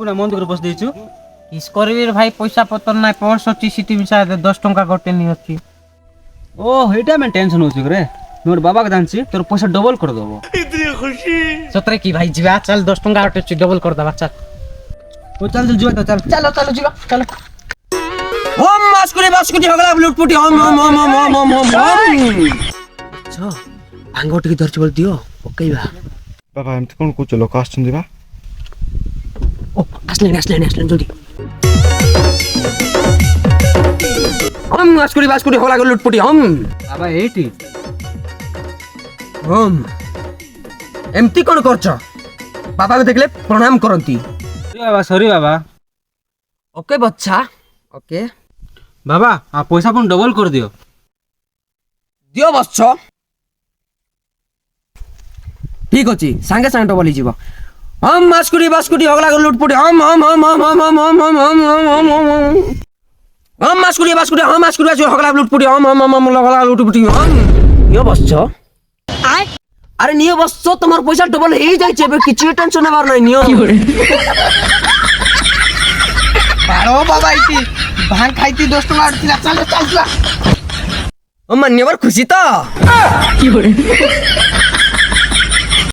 না মন করে বসে দিয়েছু কিস করবি রে ভাই, পয়সা পত্র নাই, পর্স হচ্ছি সিটিভি সাথে 10 টଙ୍କା গটে নি হচ্ছি। ও এইটা আমি টেনশন হচ্ছে রে মোর বাবাকে জানছি তোর পয়সা ডবল করে দেবো সতরে কি ভাই ଯିବା চল 10 ଟଙ୍କା হচ্ছে ডবল করে দেবা চল। ও চল চল যুবা তো চল চলো চলো ଯିବା চলো। ওম মাসকুরি বাসকুটি হগলা লুটপুটি ওম ওম ওম ওম ওম ওম ওম চ ভাঙ্গটিকে ধরছি বল দিও পকাইবা বাবা এমতি কোন কହୁଛ ଲୋକ ଆସୁଛନ୍ତି ବା ও আসলেন জলদি ওম মাসকুরি বাসকুটি হগলা লুটপুটি ওম বাবা এইটি ওম এমতি কোন করছ বাবাকে দেখলে প্রণাম করନ୍ତି বাবা সরি বাবা ওকে বচ্চা ওকে বাবা আ পয়সা পুন ডবল করে দিও দিও বচ্চ ঠিক আছে সাঙ্গে সাঙ্গে ডবল হইଯିବ হম মাসকুটি বাসকুটি হগলা লুটপুটি হম হম হম হম হম হম হম হম হম হম হম হম হম মাসকুটি বাসকুটি হম মাসকুটি বাসকুটি হগলা লুটপুটি হম হম হম হগলা লুটপুটি হম নিও বচ্চ আরে নিও বচ্চ তোমার পয়সা ডবল হয়ে যাইছে এবে কিছু টেনশন নেবার নাই নিও বারো বাবা ইতি ভাং খাইতি 10 ଟଙ୍କା আড়ছিল চল চল চল। ও মান্যবার খুশি তো